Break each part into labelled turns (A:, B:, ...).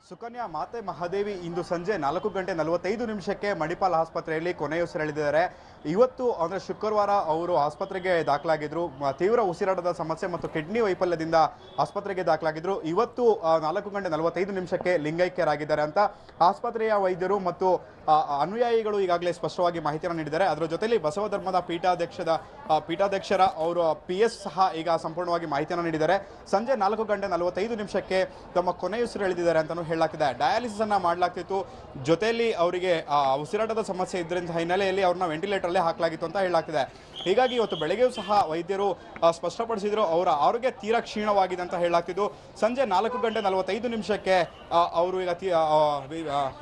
A: ಸುಕನ್ಯಾ ಮಾತೆ ಮಹಾದೇವಿ ಇಂದು ಸಂಜೆ 4:45 ಮಣಿಪಾಲ್ ಆಸ್ಪತ್ರೆಯಲ್ಲಿ ಕೊನೆಯುಸಿರೆಳೆದಿದ್ದಾರೆ. ಇವತ್ತು ಅಂದರೆ ಶುಕ್ರವಾರ ಅವರು ಆಸ್ಪತ್ರೆಗೆ ದಾಖಲಾಗಿದ್ರು. ತೀವ್ರ ಉಸಿರಾಟದ ಸಮಸ್ಯೆ ಮತ್ತು ಕಿಡ್ನಿ ವೈಫಲ್ಯದಿಂದ ಆಸ್ಪತ್ರೆಗೆ ದಾಖಲಾಗಿದ್ರು. ಇವತ್ತು 4:45 ಲಿಂಗೈಕ್ಯರಾಗಿದ್ದಾರೆ ಅಂತ ಆಸ್ಪತ್ರೆಯ ವೈದ್ಯರು ಮತ್ತು ಅನುಯಾಯಿಗಳು ಈಗಾಗಲೇ ಸ್ಪಷ್ಟವಾಗಿ ಮಾಹಿತಿಯನ್ನು ನೀಡಿದ್ದಾರೆ. ಅದರ ಜೊತೆಯಲ್ಲಿ ಬಸವ ಧರ್ಮದ ಪೀಠಾಧ್ಯಕ್ಷರ ಅವರು PS ಸಹ ಈಗ ಸಂಪೂರ್ಣವಾಗಿ ಮಾಹಿತಿಯನ್ನು ನೀಡಿದ್ದಾರೆ. ಸಂಜೆ 4:45 ತಮ್ಮ ಕೊನೆಯುಸಿರೆಳೆದಿದ್ದಾರೆ ಅಂತಲೂ ಹೇಳಲಾಗ್ತಿದೆ. ಡಯಾಲಿಸಿಸ್ ಅನ್ನ ಮಾಡಲಾಗ್ತಿತ್ತು. ಜೊತೆಯಲ್ಲಿ ಅವರಿಗೆ ಉಸಿರಾಟದ ಸಮಸ್ಯೆ ಇದ್ರಿಂದ ಹಿನ್ನೆಲೆಯಲ್ಲಿ ಅವ್ರನ್ನ ವೆಂಟಿಲೇಟರ್ಲ್ಲೇ ಹಾಕಲಾಗಿತ್ತು ಅಂತ ಹೇಳಲಾಗ್ತಿದೆ. ಹೀಗಾಗಿ ಇವತ್ತು ಬೆಳಗ್ಗೆಯೂ ಸಹ ವೈದ್ಯರು ಸ್ಪಷ್ಟಪಡಿಸಿದ್ರು ಅವರ ಆರೋಗ್ಯ ತೀರಾ ಕ್ಷೀಣವಾಗಿದೆ ಅಂತ ಹೇಳಲಾಗ್ತಿದ್ದು. ಸಂಜೆ 4:45 ಅವರು ಈಗ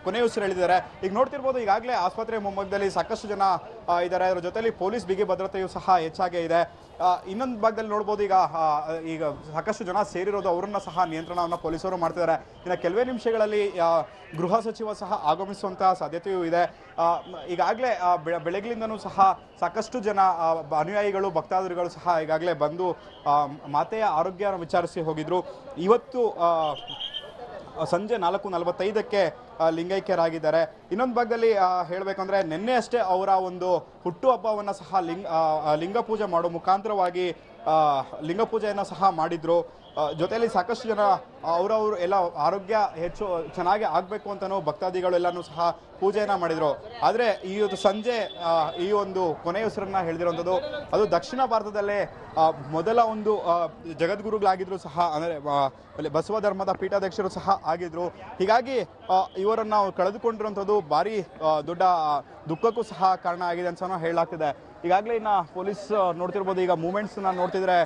A: ಕೊನೆಯುಸಿರೆಳೆದಿದ್ದಾರೆ. ಈಗ ನೋಡ್ತಿರ್ಬೋದು, ಈಗಾಗಲೇ ಆಸ್ಪತ್ರೆ ಮುಂಭಾಗದಲ್ಲಿ ಸಾಕಷ್ಟು ಜನ ಇದ್ದಾರೆ. ಅದರ ಜೊತೆಲಿ ಪೊಲೀಸ್ ಬಿಗಿ ಭದ್ರತೆಯೂ ಸಹ ಹೆಚ್ಚಾಗೇ ಇದೆ. ಇನ್ನೊಂದು ಭಾಗದಲ್ಲಿ ನೋಡ್ಬೋದು, ಈಗ ಸಾಕಷ್ಟು ಜನ ಸೇರಿರೋದು, ಅವರನ್ನ ಸಹ ನಿಯಂತ್ರಣವನ್ನು ಪೊಲೀಸರು ಮಾಡ್ತಿದ್ದಾರೆ. ಇನ್ನು ಕೆಲವೇ ನಿಮಿಷಗಳಲ್ಲಿ ಗೃಹ ಸಚಿವ ಸಹ ಆಗಮಿಸುವಂತಹ ಸಾಧ್ಯತೆಯೂ ಇದೆ. ಈಗಾಗಲೇ ಬೆಳಗ್ಲಿಂದನೂ ಸಹ ಸಾಕಷ್ಟು ಜನ ಅನುಯಾಯಿಗಳು ಭಕ್ತಾದಿಗಳು ಸಹ ಈಗಾಗಲೇ ಬಂದು ಮಾತೆಯ ಆರೋಗ್ಯ ವಿಚಾರಿಸಿ ಹೋಗಿದ್ರು. ಇವತ್ತು ಸಂಜೆ 4:45 ಲಿಂಗೈಕ್ಯರಾಗಿದ್ದಾರೆ. ಇನ್ನೊಂದು ಭಾಗದಲ್ಲಿ ಹೇಳಬೇಕಂದ್ರೆ ನಿನ್ನೆ ಅಷ್ಟೇ ಅವರ ಒಂದು ಹುಟ್ಟುಹಬ್ಬವನ್ನು ಸಹ ಲಿಂಗ ಪೂಜೆ ಮಾಡೋ ಮುಖಾಂತರವಾಗಿ ಲಿಂಗ ಪೂಜೆಯನ್ನು ಸಹ ಮಾಡಿದ್ರು. ಜೊತೆಯಲ್ಲಿ ಸಾಕಷ್ಟು ಜನ ಅವರವರು ಎಲ್ಲ ಆರೋಗ್ಯ ಹೆಚ್ಚು ಚೆನ್ನಾಗಿ ಆಗಬೇಕು ಅಂತಲೂ ಭಕ್ತಾದಿಗಳು ಎಲ್ಲನೂ ಸಹ ಪೂಜೆಯನ್ನು ಮಾಡಿದರು. ಆದರೆ ಇವತ್ತು ಸಂಜೆ ಈ ಒಂದು ಕೊನೆಯುಸಿರನ್ನು ಹೇಳಿದಿರುವಂಥದ್ದು ಅದು ದಕ್ಷಿಣ ಭಾರತದಲ್ಲೇ ಮೊದಲ ಒಂದು ಜಗದ್ಗುರುಗಳಾಗಿದ್ದರು ಸಹ, ಅಂದರೆ ಬಸವ ಧರ್ಮದ ಪೀಠಾಧ್ಯಕ್ಷರು ಸಹ ಆಗಿದ್ದರು. ಹೀಗಾಗಿ ಇವರನ್ನು ಕಳೆದುಕೊಂಡಿರುವಂಥದ್ದು ಭಾರಿ ದೊಡ್ಡ ದುಃಖಕ್ಕೂ ಸಹ ಕಾರಣ ಆಗಿದೆ ಅಂತ ಹೇಳಲಾಗ್ತಿದೆ. ಈಗಾಗಲೇ ಇನ್ನು ಪೊಲೀಸ್ ನೋಡ್ತಿರ್ಬೋದು, ಈಗ ಮೂಮೆಂಟ್ಸ್ನ ನೋಡ್ತಿದ್ರೆ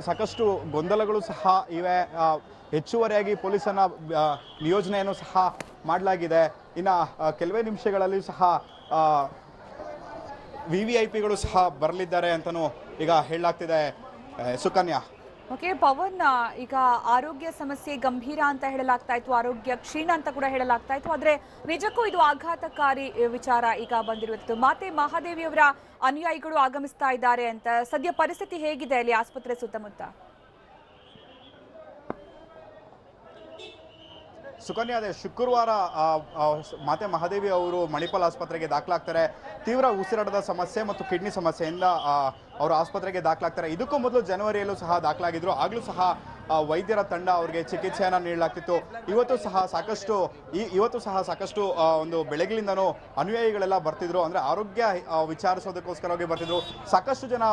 A: ಸಾಕಷ್ಟು ಗೊಂದಲಗಳು ಸಹ ಇವೆ. ಹೆಚ್ಚುವರಿಯಾಗಿ ಪೊಲೀಸನ್ನು ನಿಯೋಜನೆಯನ್ನು ಸಹ ಮಾಡಲಾಗಿದೆ. ಇನ್ನು ಕೆಲವೇ ನಿಮಿಷಗಳಲ್ಲಿ ಸಹ VVIPಗಳು ಸಹ ಬರಲಿದ್ದಾರೆ ಅಂತಲೂ ಈಗ ಹೇಳಲಾಗ್ತಿದೆ. ಸುಕನ್ಯಾ.
B: ಓಕೆ ಪವನ್, ಈಗ ಆರೋಗ್ಯ ಸಮಸ್ಯೆ ಗಂಭೀರ ಅಂತ ಹೇಳಲಾಗ್ತಾ ಇತ್ತು, ಆರೋಗ್ಯ ಕ್ಷೀಣ ಅಂತ ಕೂಡ ಹೇಳಲಾಗ್ತಾ ಇತ್ತು. ಆದ್ರೆ ನಿಜಕ್ಕೂ ಇದು ಆಘಾತಕಾರಿ ವಿಚಾರ ಈಗ ಬಂದಿರುವಂಥದ್ದು. ಮಾತೆ ಮಹಾದೇವಿಯವರ ಅನುಯಾಯಿಗಳು ಆಗಮಿಸ್ತಾ ಇದ್ದಾರೆ ಅಂತ. ಸದ್ಯ ಪರಿಸ್ಥಿತಿ ಹೇಗಿದೆ ಅಲ್ಲಿ ಆಸ್ಪತ್ರೆ ಸುತ್ತಮುತ್ತ?
A: ಸುಕನ್ಯಾ, ಅದೇ ಶುಕ್ರವಾರ ಮಾತೆ ಮಹಾದೇವಿ ಅವರು ಮಣಿಪಾಲ್ ಆಸ್ಪತ್ರೆಗೆ ದಾಖಲಾಗ್ತಾರೆ. ತೀವ್ರ ಉಸಿರಾಟದ ಸಮಸ್ಯೆ ಮತ್ತು ಕಿಡ್ನಿ ಸಮಸ್ಯೆಯಿಂದ ಅವರು ಆಸ್ಪತ್ರೆಗೆ ದಾಖಲಾಗ್ತಾರೆ. ಇದಕ್ಕೂ ಮೊದಲು ಜನವರಿಯಲ್ಲೂ ಸಹ ದಾಖಲಾಗಿದ್ರು. ಆಗಲೂ ಸಹ ವೈದ್ಯರ ತಂಡ ಅವರಿಗೆ ಚಿಕಿತ್ಸೆಯನ್ನು ನೀಡಲಾಗ್ತಿತ್ತು. ಇವತ್ತು ಸಹ ಸಾಕಷ್ಟು ಒಂದು ಬೆಳಗ್ಲಿಂದನೂ ಅನುಯಾಯಿಗಳೆಲ್ಲ ಬರ್ತಿದ್ರು. ಅಂದರೆ ಆರೋಗ್ಯ ವಿಚಾರಿಸೋದಕ್ಕೋಸ್ಕರವಾಗಿ ಬರ್ತಿದ್ರು. ಸಾಕಷ್ಟು ಜನ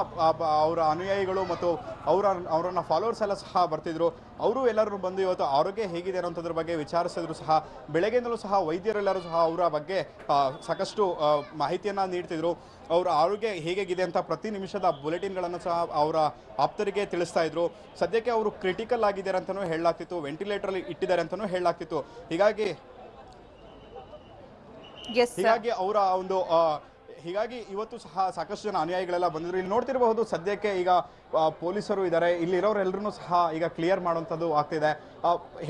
A: ಅವರ ಅನುಯಾಯಿಗಳು ಮತ್ತು ಅವರನ್ನ ಫಾಲೋವರ್ಸ್ ಎಲ್ಲ ಸಹ ಬರ್ತಿದ್ರು. ಅವರು ಎಲ್ಲರೂ ಬಂದು ಇವತ್ತು ಆರೋಗ್ಯ ಹೇಗಿದೆ ಅನ್ನೋದ್ರ ಬಗ್ಗೆ ವಿಚಾರಿಸಿದ್ರು ಸಹ. ಬೆಳಗ್ಗೆಯಿಂದಲೂ ಸಹ ವೈದ್ಯರೆಲ್ಲರೂ ಸಹ ಅವರ ಬಗ್ಗೆ ಸಾಕಷ್ಟು ಮಾಹಿತಿಯನ್ನು ನೀಡ್ತಿದ್ರು. ಅವರ ಆರೋಗ್ಯ ಹೇಗಿದೆ ಅಂತ ಪ್ರತಿ ನಿಮಿಷದ ಬುಲೆಟಿನ್ಗಳನ್ನು ಸಹ ಅವರ ಆಪ್ತರಿಗೆ ತಿಳಿಸ್ತಾ ಇದ್ರು. ಸದ್ಯಕ್ಕೆ ಅವರು ಕ್ರಿಟಿಕಲ್ ಆಗಿದ್ದಾರೆ ಅಂತಲೂ ಹೇಳಲಾಗ್ತಿತ್ತು, ವೆಂಟಿಲೇಟರ್ ಇಟ್ಟಿದ್ದಾರೆ ಅಂತಲೂ ಹೇಳಲಾಗ್ತಿತ್ತು. ಹೀಗಾಗಿ ಇವತ್ತು ಸಹ ಸಾಕಷ್ಟು ಜನ ಅನುಯಾಯಿಗಳೆಲ್ಲ ಬಂದಿದ್ರು. ಇಲ್ಲಿ ನೋಡ್ತಿರಬಹುದು, ಸದ್ಯಕ್ಕೆ ಈಗ ಪೊಲೀಸರು ಇದ್ದಾರೆ. ಇಲ್ಲಿರೋರೆಲ್ಲರೂ ಸಹ ಈಗ ಕ್ಲಿಯರ್ ಮಾಡುವಂಥದ್ದು ಆಗ್ತಿದೆ.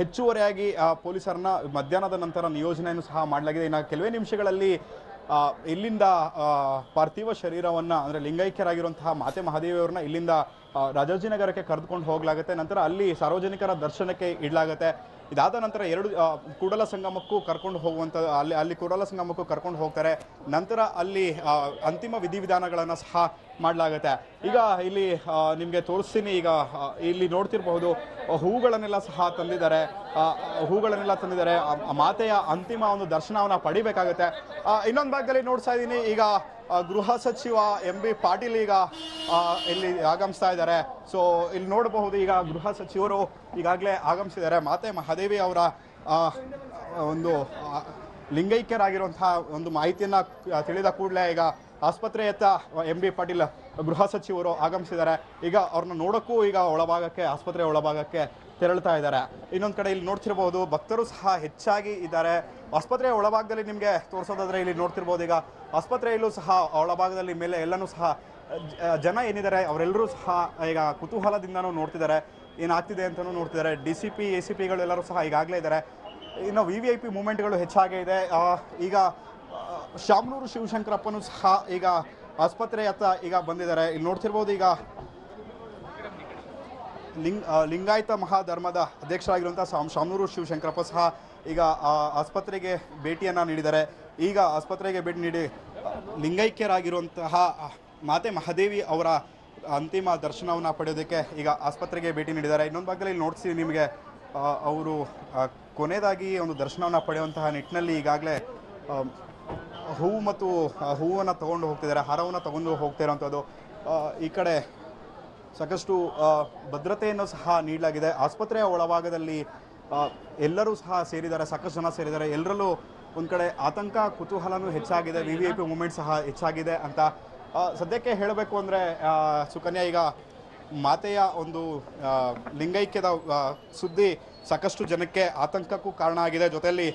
A: ಹೆಚ್ಚುವರಿಯಾಗಿ ಪೊಲೀಸರನ್ನ ಮಧ್ಯಾಹ್ನದ ನಂತರ ನಿಯೋಜನೆಯನ್ನು ಸಹ ಮಾಡಲಾಗಿದೆ. ಇನ್ನು ಕೆಲವೇ ನಿಮಿಷಗಳಲ್ಲಿ ಇಲ್ಲಿಂದ ಪಾರ್ಥಿವ ಶರೀರವನ್ನು, ಅಂದರೆ ಲಿಂಗೈಕ್ಯರಾಗಿರುವಂತಹ ಮಾತೆ ಮಹಾದೇವಿಯವ್ರನ್ನ ಇಲ್ಲಿಂದ ರಾಜಾಜಿನಗರಕ್ಕೆ ಕರೆದುಕೊಂಡು ಹೋಗಲಾಗುತ್ತೆ. ನಂತರ ಅಲ್ಲಿ ಸಾರ್ವಜನಿಕರ ದರ್ಶನಕ್ಕೆ ಇಡಲಾಗುತ್ತೆ. ಇದಾದ ನಂತರ ಕೂಡಲ ಸಂಗಮಕ್ಕೂ ಕರ್ಕೊಂಡು ಹೋಗುವಂಥ ಅಲ್ಲಿ ಕೂಡಲ ಸಂಗಮಕ್ಕೂ ಕರ್ಕೊಂಡು ಹೋಗ್ತಾರೆ. ನಂತರ ಅಲ್ಲಿ ಅಂತಿಮ ವಿಧಿವಿಧಾನಗಳನ್ನು ಸಹ ಮಾಡಲಾಗುತ್ತೆ. ಈಗ ಇಲ್ಲಿ ನಿಮಗೆ ತೋರಿಸ್ತೀನಿ. ಈಗ ಇಲ್ಲಿ ನೋಡ್ತಿರಬಹುದು, ಹೂಗಳನ್ನೆಲ್ಲ ಸಹ ತಂದಿದ್ದಾರೆ. ಮಾತೆಯ ಅಂತಿಮ ಒಂದು ದರ್ಶನವನ್ನು ಪಡಿಬೇಕಾಗುತ್ತೆ. ಇನ್ನೊಂದು ಭಾಗದಲ್ಲಿ ನೋಡ್ತಾ ಇದ್ದೀನಿ, ಈಗ ಗೃಹ ಸಚಿವ MB ಪಾಟೀಲ್ ಈಗ ಇಲ್ಲಿ ಆಗಮಿಸ್ತಾ ಇದ್ದಾರೆ. ಸೊ ಇಲ್ಲಿ ನೋಡಬಹುದು, ಈಗ ಗೃಹ ಸಚಿವರು ಈಗಾಗಲೇ ಆಗಮಿಸಿದ್ದಾರೆ. ಮಾತೆ ಮಹಾದೇವಿ ಅವರ ಒಂದು ಲಿಂಗೈಕ್ಯರಾಗಿರುವಂತಹ ಒಂದು ಮಾಹಿತಿಯನ್ನು ತಿಳಿದ ಕೂಡಲೇ ಈಗ ಆಸ್ಪತ್ರೆಯತ್ತ MB ಪಾಟೀಲ್ ಗೃಹ ಸಚಿವರು ಆಗಮಿಸಿದ್ದಾರೆ. ಈಗ ಅವ್ರನ್ನ ನೋಡೋಕ್ಕೂ ಈಗ ಆಸ್ಪತ್ರೆ ಒಳಭಾಗಕ್ಕೆ ತೆರಳ್ತಾ ಇದ್ದಾರೆ. ಇನ್ನೊಂದು ಕಡೆ ಇಲ್ಲಿ ನೋಡ್ತಿರ್ಬೋದು, ಭಕ್ತರು ಸಹ ಹೆಚ್ಚಾಗಿ ಇದ್ದಾರೆ. ಆಸ್ಪತ್ರೆಯ ಒಳಭಾಗದಲ್ಲಿ ನಿಮಗೆ ತೋರಿಸೋದಾದ್ರೆ ಇಲ್ಲಿ ನೋಡ್ತಿರ್ಬೋದು, ಈಗ ಆಸ್ಪತ್ರೆಯಲ್ಲೂ ಸಹ ಒಳಭಾಗದಲ್ಲಿ ಮೇಲೆ ಎಲ್ಲನೂ ಸಹ ಜನ ಏನಿದ್ದಾರೆ ಅವರೆಲ್ಲರೂ ಸಹ ಈಗ ಕುತೂಹಲದಿಂದನೂ ನೋಡ್ತಿದ್ದಾರೆ, ಏನಾಗ್ತಿದೆ ಅಂತಲೂ ನೋಡ್ತಿದ್ದಾರೆ. DCP ACPಗಳು ಎಲ್ಲರೂ ಸಹ ಈಗಾಗಲೇ ಇದ್ದಾರೆ. ಇನ್ನು VVIP ಮೂವ್ಮೆಂಟ್ಗಳು ಹೆಚ್ಚಾಗೇ ಇದೆ. ಈಗ ಶಾಮನೂರು ಶಿವಶಂಕರಪ್ಪನೂ ಸಹ ಈಗ ಆಸ್ಪತ್ರೆಯತ್ತ ಈಗ ಬಂದಿದ್ದಾರೆ. ಇಲ್ಲಿ ನೋಡ್ತಿರ್ಬೋದು, ಈಗ ಲಿಂಗಾಯತ ಮಹಾಧರ್ಮದ ಅಧ್ಯಕ್ಷರಾಗಿರುವಂಥ ಶಾಮನೂರು ಶಿವಶಂಕರಪ್ಪ ಸಹ ಈಗ ಆಸ್ಪತ್ರೆಗೆ ಭೇಟಿಯನ್ನು ನೀಡಿದ್ದಾರೆ. ಈಗ ಆಸ್ಪತ್ರೆಗೆ ಭೇಟಿ ನೀಡಿ ಲಿಂಗೈಕ್ಯರಾಗಿರುವಂತಹ ಮಾತೆ ಮಹಾದೇವಿ ಅವರ ಅಂತಿಮ ದರ್ಶನವನ್ನು ಪಡೆಯೋದಕ್ಕೆ ಈಗ ಆಸ್ಪತ್ರೆಗೆ ಭೇಟಿ ನೀಡಿದ್ದಾರೆ. ಇನ್ನೊಂದು ಭಾಗದಲ್ಲಿ ನೋಡ್ತೀವಿ ನಿಮಗೆ, ಅವರು ಕೊನೆಯದಾಗಿ ಒಂದು ದರ್ಶನವನ್ನು ಪಡೆಯುವಂತಹ ನಿಟ್ಟಿನಲ್ಲಿ ಈಗಾಗಲೇ ಹೂವು ಮತ್ತು ಹೂವನ್ನು ತಗೊಂಡು ಹೋಗ್ತಿದ್ದಾರೆ, ಹಾರವನ್ನು ತಗೊಂಡು ಹೋಗ್ತಾ ಇರೋವಂಥದ್ದು. ಈ ಕಡೆ ಸಾಕಷ್ಟು ಭದ್ರತೆಯನ್ನು ಸಹ ನೀಡಲಾಗಿದೆ. ಆಸ್ಪತ್ರೆಯ ಒಳಭಾಗದಲ್ಲಿ ಎಲ್ಲರೂ ಸಹ ಸೇರಿದ್ದಾರೆ, ಸಾಕಷ್ಟು ಜನ ಸೇರಿದ್ದಾರೆ. ಎಲ್ಲರಲ್ಲೂ ಒಂದು ಕಡೆ ಆತಂಕ, ಕುತೂಹಲನೂ ಹೆಚ್ಚಾಗಿದೆ, VVIP ಮೂಮೆಂಟ್ ಸಹ ಹೆಚ್ಚಾಗಿದೆ ಅಂತ ಸದ್ಯಕ್ಕೆ ಹೇಳಬೇಕು ಅಂದರೆ ಸುಕನ್ಯಾ, ಈಗ ಮಾತೆಯ ಒಂದು ಲಿಂಗೈಕ್ಯದ ಸುದ್ದಿ ಸಾಕಷ್ಟು ಜನಕ್ಕೆ ಆತಂಕಕ್ಕೂ ಕಾರಣ ಆಗಿದೆ. ಜೊತೆಯಲ್ಲಿ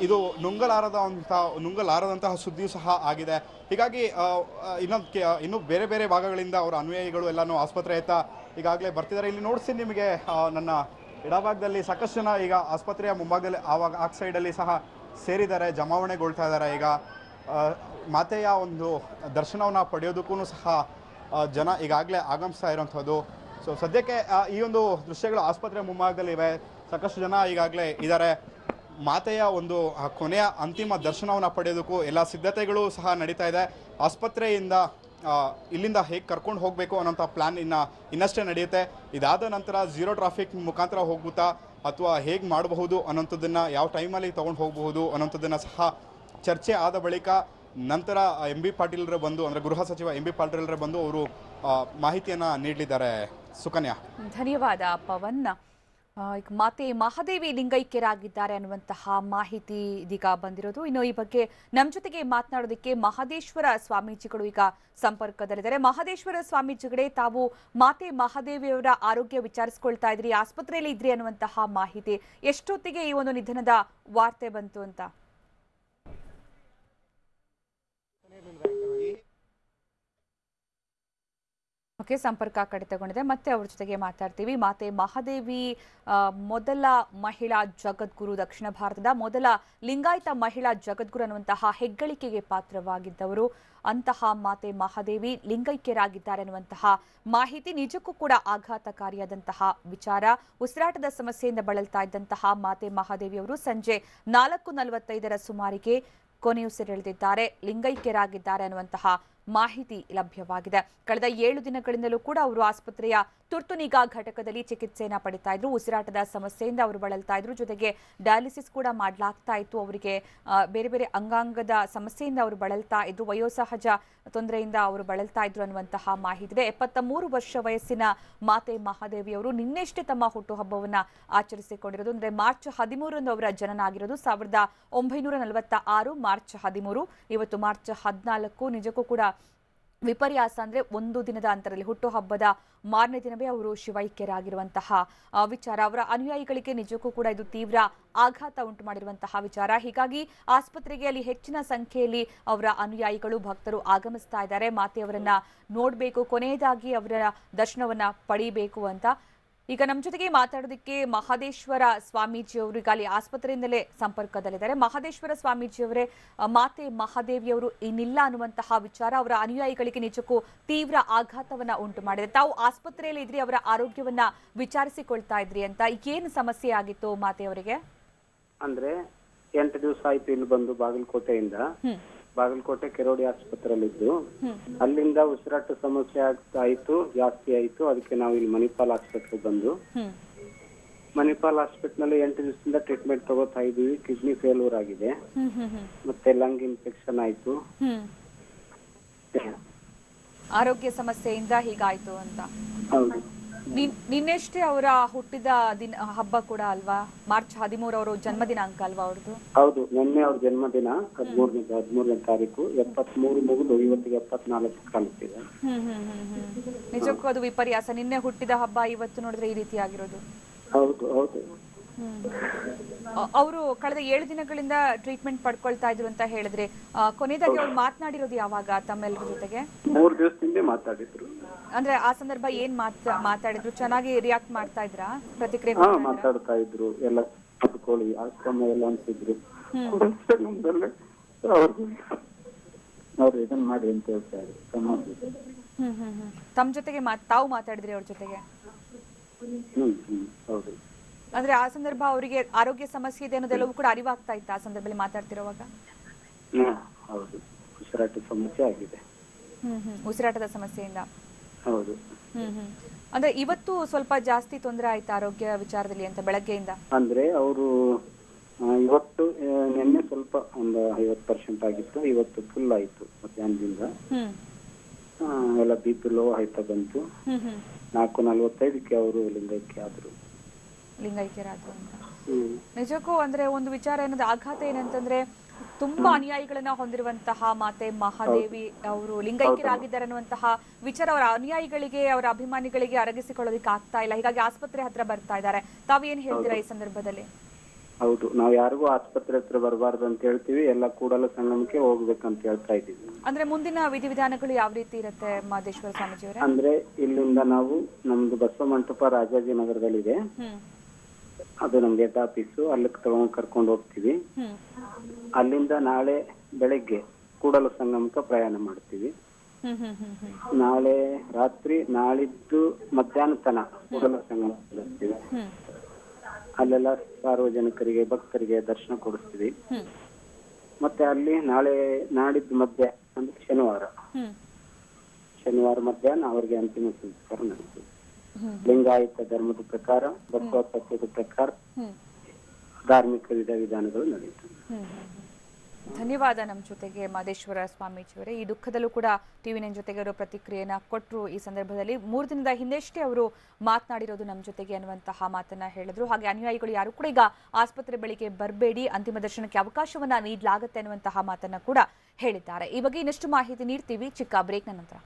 A: ಇದು ನುಂಗಲಾರದಂತಹ ಸುದ್ದಿಯೂ ಸಹ ಆಗಿದೆ. ಹೀಗಾಗಿ ಇನ್ನೂ ಬೇರೆ ಬೇರೆ ಭಾಗಗಳಿಂದ ಅವರ ಅನುಯಾಯಿಗಳು ಎಲ್ಲನೂ ಆಸ್ಪತ್ರೆಯತ್ತ ಈಗಾಗಲೇ ಬರ್ತಿದ್ದಾರೆ. ಇಲ್ಲಿ ನೋಡ್ತೀನಿ ನಿಮಗೆ, ನನ್ನ ಎಡಭಾಗದಲ್ಲಿ ಸಾಕಷ್ಟು ಜನ ಈಗ ಆಸ್ಪತ್ರೆಯ ಮುಂಭಾಗದಲ್ಲಿ ಆ ಸೈಡಲ್ಲಿ ಸಹ ಸೇರಿದ್ದಾರೆ, ಜಮಾವಣೆಗೊಳ್ತಾ ಇದ್ದಾರೆ. ಈಗ ಮಾತೆಯ ಒಂದು ದರ್ಶನವನ್ನು ಪಡೆಯೋದಕ್ಕೂ ಸಹ ಜನ ಈಗಾಗಲೇ ಆಗಮಿಸ್ತಾ ಇರೋಂಥದ್ದು. ಸೊ ಸದ್ಯಕ್ಕೆ ಈ ಒಂದು ದೃಶ್ಯಗಳು ಆಸ್ಪತ್ರೆಯ ಮುಂಭಾಗದಲ್ಲಿವೆ, ಸಾಕಷ್ಟು ಜನ ಈಗಾಗಲೇ ಇದ್ದಾರೆ. ಮಾತೆಯ ಒಂದು ಕೊನೆಯ ಅಂತಿಮ ದರ್ಶನವನ್ನು ಪಡೆಯೋದಕ್ಕೂ ಎಲ್ಲ ಸಿದ್ಧತೆಗಳು ಸಹ ನಡೀತಾ ಇದೆ. ಆಸ್ಪತ್ರೆಯಿಂದ ಇಲ್ಲಿಂದ ಹೇಗೆ ಕರ್ಕೊಂಡು ಹೋಗಬೇಕು ಅನ್ನೋಂಥ ಪ್ಲ್ಯಾನ್ ಇನ್ನಷ್ಟೇ ನಡೆಯುತ್ತೆ. ಇದಾದ ನಂತರ ಝೀರೋ ಟ್ರಾಫಿಕ್ ಮುಖಾಂತರ ಹೋಗುತ್ತಾ ಅಥವಾ ಹೇಗೆ ಮಾಡಬಹುದು ಅನ್ನೋಂಥದ್ದನ್ನು, ಯಾವ ಟೈಮಲ್ಲಿ ತೊಗೊಂಡು ಹೋಗಬಹುದು ಅನ್ನೋಂಥದ್ದನ್ನು ಸಹ ಚರ್ಚೆ ಆದ ಬಳಿಕ ನಂತರ MB ಪಾಟೀಲ್ರೇ ಬಂದು, ಅಂದರೆ ಗೃಹ ಸಚಿವ MB ಪಾಟೀಲ್ರೇ ಬಂದು ಅವರು ಮಾಹಿತಿಯನ್ನು ನೀಡಲಿದ್ದಾರೆ. ಸುಕನ್ಯಾ,
B: ಧನ್ಯವಾದ ಪವನ್. ಈಗ ಮಾತೆ ಮಹಾದೇವಿ ಲಿಂಗೈಕ್ಯರಾಗಿದ್ದಾರೆ ಅನ್ನುವಂತಹ ಮಾಹಿತಿ ಇದೀಗ ಬಂದಿರೋದು. ಇನ್ನು ಈ ಬಗ್ಗೆ ನಮ್ಮ ಜೊತೆಗೆ ಮಾತನಾಡೋದಕ್ಕೆ ಮಹದೇಶ್ವರ ಸ್ವಾಮೀಜಿಗಳು ಈಗ ಸಂಪರ್ಕದಲ್ಲಿದ್ದಾರೆ. ಮಹದೇಶ್ವರ ಸ್ವಾಮೀಜಿಗಳೇ, ತಾವು ಮಾತೆ ಮಹಾದೇವಿಯವರ ಆರೋಗ್ಯ ವಿಚಾರಿಸ್ಕೊಳ್ತಾ ಇದ್ರಿ, ಆಸ್ಪತ್ರೆಯಲ್ಲಿ ಇದ್ರಿ ಅನ್ನುವಂತಹ ಮಾಹಿತಿ ಎಷ್ಟೊತ್ತಿಗೆ ಈ ಒಂದು ನಿಧನದ ವಾರ್ತೆ ಬಂತು ಅಂತ? ಓಕೆ, ಸಂಪರ್ಕ ಕಡಿತಗೊಂಡಿದೆ. ಮತ್ತೆ ಅವ್ರ ಜೊತೆಗೆ ಮಾತಾಡ್ತೀವಿ. ಮಾತೆ ಮಹಾದೇವಿ ಮೊದಲ ಮಹಿಳಾ ಜಗದ್ಗುರು, ದಕ್ಷಿಣ ಭಾರತದ ಮೊದಲ ಲಿಂಗಾಯತ ಮಹಿಳಾ ಜಗದ್ಗುರು ಅನ್ನುವಂತಹ ಹೆಗ್ಗಳಿಕೆಗೆ ಪಾತ್ರವಾಗಿದ್ದವರು. ಅಂತಹ ಮಾತೆ ಮಹಾದೇವಿ ಲಿಂಗೈಕ್ಯರಾಗಿದ್ದಾರೆ ಅನ್ನುವಂತಹ ಮಾಹಿತಿ ನಿಜಕ್ಕೂ ಕೂಡ ಆಘಾತಕಾರಿಯಾದಂತಹ ವಿಚಾರ. ಉಸಿರಾಟದ ಸಮಸ್ಯೆಯಿಂದ ಬಳಲ್ತಾ ಇದ್ದಂತಹ ಮಾತೆ ಮಹಾದೇವಿಯವರು ಸಂಜೆ 4:45 ಸುಮಾರಿಗೆ ಕೊನೆಯುಸಿರೆಳೆದಿದ್ದಾರೆ, ಲಿಂಗೈಕ್ಯರಾಗಿದ್ದಾರೆ ಅನ್ನುವಂತಹ ಮಾಹಿತಿ ಲಭ್ಯವಾಗಿದೆ. ಕಳೆದ 7 ದಿನಗಳಿಂದಲೂ ಕೂಡ ಅವರು ಆಸ್ಪತ್ರೆಯ ತುರ್ತು ನಿಗಾ ಘಟಕದಲ್ಲಿ ಚಿಕಿತ್ಸೆಯನ್ನು ಪಡಿತಾ ಇದ್ರು. ಉಸಿರಾಟದ ಸಮಸ್ಯೆಯಿಂದ ಅವರು ಬಳಲ್ತಾ ಇದ್ರು, ಜೊತೆಗೆ ಡಯಾಲಿಸಿಸ್ ಕೂಡ ಮಾಡಲಾಗ್ತಾ ಇತ್ತು. ಅವರಿಗೆ ಬೇರೆ ಬೇರೆ ಅಂಗಾಂಗದ ಸಮಸ್ಯೆಯಿಂದ ಅವರು ಬಳಲ್ತಾ ಇದ್ರು, ವಯೋಸಹಜ ತೊಂದರೆಯಿಂದ ಅವರು ಬಳಲ್ತಾ ಇದ್ರು ಅನ್ನುವಂತಹ ಮಾಹಿತಿ ಇದೆ. 73 ವರ್ಷ ವಯಸ್ಸಿನ ಮಾತೆ ಮಹಾದೇವಿಯವರು ನಿನ್ನೆಷ್ಟೇ ತಮ್ಮ ಹುಟ್ಟುಹಬ್ಬವನ್ನ ಆಚರಿಸಿಕೊಂಡಿರೋದು. ಅಂದ್ರೆ ಮಾರ್ಚ್ 13 ಅವರ ಜನನ ಆಗಿರೋದು. 1946 ಮಾರ್ಚ್ 13. ಇವತ್ತು ಮಾರ್ಚ್ 14. ನಿಜಕ್ಕೂ ಕೂಡ ವಿಪರ್ಯಾಸ. ಅಂದ್ರೆ ಒಂದು ದಿನದ ಅಂತರದಲ್ಲಿ, ಹುಟ್ಟುಹಬ್ಬದ ಮಾರನೇ ದಿನವೇ ಅವರು ಶಿವೈಕ್ಯರಾಗಿರುವಂತಹ ವಿಚಾರ. ಅವರ ಅನುಯಾಯಿಗಳಿಗೆ ನಿಜಕ್ಕೂ ಕೂಡ ಇದು ತೀವ್ರ ಆಘಾತ ಉಂಟು ಮಾಡಿರುವಂತಹ ವಿಚಾರ. ಹೀಗಾಗಿ ಆಸ್ಪತ್ರೆಗೆ ಅಲ್ಲಿ ಹೆಚ್ಚಿನ ಸಂಖ್ಯೆಯಲ್ಲಿ ಅವರ ಅನುಯಾಯಿಗಳು, ಭಕ್ತರು ಆಗಮಿಸ್ತಾ ಇದ್ದಾರೆ. ಮಾತೆಯವರನ್ನ ನೋಡಬೇಕು, ಕೊನೆಯದಾಗಿ ಅವರ ದರ್ಶನವನ್ನ ಪಡೆಯಬೇಕು ಅಂತ. ಈಗ ನಮ್ಮ ಜೊತೆಗೆ ಮಾತಾಡೋದಕ್ಕೆ ಮಹದೇಶ್ವರ ಸ್ವಾಮೀಜಿಯವರು ಈಗ ಅಲ್ಲಿ ಆಸ್ಪತ್ರೆಯಿಂದಲೇ ಸಂಪರ್ಕದಲ್ಲಿದ್ದಾರೆ. ಮಹದೇಶ್ವರ ಸ್ವಾಮೀಜಿಯವರೇ, ಮಾತೆ ಮಹಾದೇವಿಯವರು ಇನ್ನಿಲ್ಲ ಅನ್ನುವಂತಹ ವಿಚಾರ ಅವರ ಅನುಯಾಯಿಗಳಿಗೆ ನಿಜಕ್ಕೂ ತೀವ್ರ ಆಘಾತವನ್ನ ಉಂಟು ಮಾಡಿದೆ. ತಾವು ಆಸ್ಪತ್ರೆಯಲ್ಲಿ ಇದ್ರಿ, ಅವರ ಆರೋಗ್ಯವನ್ನ ವಿಚಾರಿಸಿಕೊಳ್ತಾ ಇದ್ರಿ ಅಂತ. ಏನು ಸಮಸ್ಯೆ ಆಗಿತ್ತು ಮಾತೆಯವರಿಗೆ?
C: ಅಂದ್ರೆ 8 ದಿವಸ ಆಯ್ತು ಇಲ್ಲಿ ಬಂದು ಬಾಗಲಕೋಟೆಯಿಂದ. ಬಾಗಲಕೋಟೆ ಕೆರೋಡಿ ಆಸ್ಪತ್ರೆಯಲ್ಲಿದ್ದು, ಅಲ್ಲಿಂದ ಉಸಿರಾಟ ಸಮಸ್ಯೆ ಆಯ್ತು, ಜಾಸ್ತಿ ಆಯ್ತು. ಅದಕ್ಕೆ ನಾವು ಇಲ್ಲಿ ಮಣಿಪಾಲ್ ಆಸ್ಪತ್ರೆಗೆ ಬಂದು, ಮಣಿಪಾಲ್ ಹಾಸ್ಪಿಟಲ್ 8 ದಿವಸದಿಂದ ಟ್ರೀಟ್ಮೆಂಟ್ ತಗೋತಾ ಇದೀವಿ. ಕಿಡ್ನಿ ಫೇಲ್ಯೂರ್ ಆಗಿದೆ, ಮತ್ತೆ ಲಂಗ್ ಇನ್ಫೆಕ್ಷನ್ ಆಯ್ತು.
B: ಆರೋಗ್ಯ ಸಮಸ್ಯೆಯಿಂದ ಹೀಗಾಯ್ತು ಅಂತ.
C: ಹೌದು.
B: ನಿನ್ನೆಷ್ಟೇ ಅವರ ಹುಟ್ಟಿದ ದಿನ ಹಬ್ಬ ಕೂಡ ಅಲ್ವಾ? ಮಾರ್ಚ್ 13 ಅವರ ಜನ್ಮದಿನಾಂಕ ಅಲ್ವಾ ಅವ್ರದ್ದು?
C: ಹೌದು, ನಿನ್ನೆ ಅವ್ರ ಜನ್ಮದಿನ 13ನೇ ತಾರೀಕು. 73 ಮುಗಿದು ಇವತ್ತಿಗೆ 74 ಕಾಲಿಟ್ಟಿದೆ.
B: ನಿಜಕ್ಕೂ ಅದು ವಿಪರ್ಯಾಸ. ನಿನ್ನೆ ಹುಟ್ಟಿದ ಹಬ್ಬ ಇವತ್ತು ನೋಡಿದ್ರೆ ಈ ರೀತಿ ಆಗಿರೋದು.
C: ಹೌದು ಹೌದು.
B: ಅವರು ಕಳೆದ 7 ದಿನಗಳಿಂದ ಟ್ರೀಟ್ಮೆಂಟ್ ಪಡ್ಕೊಳ್ತಾ ಇದ್ರು ಅಂತ ಹೇಳಿದ್ರೆ, ಕೊನೆಯದಾಗಿ ಅವ್ರು ಮಾತನಾಡಿರೋದು ಯಾವಾಗ ತಮ್ಮೆಲ್ಲರ ಜೊತೆಗೆ?
C: 3 ದಿವಸದಿಂದ ಮಾತಾಡಿದ್ರು.
B: ಅಂದ್ರೆ ಆ ಸಂದರ್ಭ ಏನ್ ಮಾತಾಡಿದ್ರು? ಚೆನ್ನಾಗಿ ರಿಯಾಕ್ಟ್ ಮಾಡ್ತಾ ಇದ್ರಾ? ಪ್ರತಿಕ್ರಿಯೆ
C: ಮಾತಾಡ್ತಾ ಇದ್ರು. ಎಲ್ಲ ಕೂತ್ಕೊಳ್ಳಿ, ಆಶ್ರಮ ಎಲ್ಲ ಅಂತಿದ್ರು. ಅವ್ರು ಇದನ್ನ ಮಾಡಿ ಅಂತ ಹೇಳ್ತಾರೆ.
B: ತಮ್ಮ ಜೊತೆಗೆ ತಾವು ಮಾತಾಡಿದ್ರಿ ಅವ್ರ ಜೊತೆಗೆ?
C: ಹೌದು.
B: ಅಂದ್ರೆ ಆ ಸಂದರ್ಭ ಅವರಿಗೆ ಆರೋಗ್ಯ ಸಮಸ್ಯೆ ಇದೆ ಅನ್ನೋದೆಲ್ಲವೂ ಕೂಡ ಅರಿವಾಗ್ತಾ ಇತ್ತು ಆ ಸಂದರ್ಭದಲ್ಲಿ ಮಾತಾಡ್ತಿರುವಾಗ?
C: ಹೌದು, ಉಸಿರಾಟ ಸಮಸ್ಯೆ ಆಗಿದೆ.
B: ಉಸಿರಾಟದ ಸಮಸ್ಯೆಯಿಂದ.
C: ಹೌದು.
B: ಅಂದ್ರೆ ಇವತ್ತು ಸ್ವಲ್ಪ ಜಾಸ್ತಿ ತೊಂದರೆ ಆಯ್ತು ಆರೋಗ್ಯ ವಿಚಾರದಲ್ಲಿ ಅಂತ ಬೆಳಗ್ಗೆಯಿಂದ? ಅಂದ್ರೆ
C: ಅವರು ಇವತ್ತು ನಿನ್ನೆ ಸ್ವಲ್ಪ ಒಂದು 50% ಆಗಿತ್ತು, ಇವತ್ತು ಫುಲ್ ಆಯ್ತು ಮಧ್ಯಾಹ್ನದಿಂದ. ಎಲ್ಲ BP ಲೋ ಆಯ್ತಾ ಬಂತು. 4:45ಕ್ಕೆ ಅವರು
B: ಲಿಂಗೈಕ್ಯರಾದ್ರು ಅಂತ. ನಿಜಕ್ಕೂ ಅಂದ್ರೆ ಒಂದು ವಿಚಾರ ಏನಂದ್ರೆ ಆಘಾತ ಏನಂತಂದ್ರೆ ತುಂಬಾ ಅನುಯಾಯಿಗಳನ್ನ ಹೊಂದಿರುವಂತಹ ಮಾತೆ ಮಹಾದೇವಿ ಅವರು ಲಿಂಗೈಕ್ಯರಾಗಿದ್ದಾರೆ ಅನ್ನುವಂತಹ ವಿಚಾರ ಅವರ ಅನುಯಾಯಿಗಳಿಗೆ, ಅವರ ಅಭಿಮಾನಿಗಳಿಗೆ ಅರಗಿಸಿಕೊಳ್ಳೋದಕ್ಕೆ ಆಗ್ತಾ ಇಲ್ಲ. ಹೀಗಾಗಿ ಆಸ್ಪತ್ರೆ ಹತ್ರ ಬರ್ತಾ ಇದ್ದಾರೆ. ತಾವೇನ್ ಹೇಳ್ತೀರಾ ಈ ಸಂದರ್ಭದಲ್ಲಿ?
C: ಹೌದು, ನಾವ್ ಯಾರಿಗೂ ಆಸ್ಪತ್ರೆ ಹತ್ರ ಬರಬಾರ್ದು ಅಂತ ಹೇಳ್ತೀವಿ, ಎಲ್ಲ ಕೂಡಲ ಸಂಗಮಕ್ಕೆ ಹೋಗ್ಬೇಕಂತ ಹೇಳ್ತಾ ಇದ್ದೀವಿ.
B: ಅಂದ್ರೆ ಮುಂದಿನ ವಿಧಿವಿಧಾನಗಳು ಯಾವ ರೀತಿ ಇರುತ್ತೆ ಮಹದೇಶ್ವರ ಸ್ವಾಮೀಜಿ ಅವರೇ?
C: ಅಂದ್ರೆ ಇಲ್ಲಿಂದ ನಾವು ನಮ್ದು ಬಸವ ಮಂಟಪ ರಾಜಾಜಿನಗರದಲ್ಲಿದೆ, ಅದು ನಮ್ಗೆ ಹೆಡ್ ಆಫೀಸು, ಅಲ್ಲಿಗೆ ಕರ್ಕೊಂಡು ಹೋಗ್ತೀವಿ. ಅಲ್ಲಿಂದ ನಾಳೆ ಬೆಳಗ್ಗೆ ಕೂಡಲ ಸಂಗಮಕ್ಕೆ ಪ್ರಯಾಣ ಮಾಡ್ತೀವಿ. ನಾಳೆ ರಾತ್ರಿ, ನಾಳಿದ್ದು ಮಧ್ಯಾಹ್ನ ತನಕ ಕೂಡಲ ಸಂಗಮ ಬರ್ತೀವಿ. ಅಲ್ಲೆಲ್ಲ ಸಾರ್ವಜನಿಕರಿಗೆ, ಭಕ್ತರಿಗೆ ದರ್ಶನ ಕೊಡಿಸ್ತೀವಿ. ಮತ್ತೆ ಅಲ್ಲಿ ನಾಡಿದ್ದು ಮಧ್ಯಾಹ್ನ ಅಂದ್ರೆ ಶನಿವಾರ ಮಧ್ಯಾಹ್ನ ಅವರಿಗೆ ಅಂತಿಮ ಸಂಸ್ಕಾರ ನಡೆಸ್ತೀವಿ. ಲಿಂಗಾಯತ ಧರ್ಮದ ಪ್ರಕಾರ, ಬಸವ ತತ್ವದ ಪ್ರಕಾರ ಧಾರ್ಮಿಕ ವಿಧಾನಗಳು ನಡೆಯುತ್ತವೆ.
B: ಧನ್ಯವಾದ ನಮ್ಮ ಜೊತೆಗೆ ಮಹದೇಶ್ವರ ಸ್ವಾಮೀಜಿಯವರೇ. ಈ ದುಃಖದಲ್ಲೂ ಕೂಡ TV9 ಜೊತೆಗೆ ಅವರು ಪ್ರತಿಕ್ರಿಯೆಯನ್ನ ಕೊಟ್ಟರು. ಈ ಸಂದರ್ಭದಲ್ಲಿ 3 ದಿನದ ಹಿಂದೆಷ್ಟೇ ಅವರು ಮಾತನಾಡಿರೋದು ನಮ್ಮ ಜೊತೆಗೆ ಅನ್ನುವಂತಹ ಮಾತನ್ನ ಹೇಳಿದ್ರು. ಹಾಗೆ ಅನುಯಾಯಿಗಳು ಯಾರು ಕೂಡ ಈಗ ಆಸ್ಪತ್ರೆ ಬಳಿಗೆ ಬರಬೇಡಿ, ಅಂತಿಮ ದರ್ಶನಕ್ಕೆ ಅವಕಾಶವನ್ನ ನೀಡಲಾಗುತ್ತೆ ಅನ್ನುವಂತಹ ಮಾತನ್ನ ಕೂಡ ಹೇಳಿದ್ದಾರೆ. ಈ ಬಗ್ಗೆ ಇನ್ನಷ್ಟು ಮಾಹಿತಿ ನೀಡ್ತೀವಿ ಚಿಕ್ಕ ಬ್ರೇಕ್ನ ನಂತರ.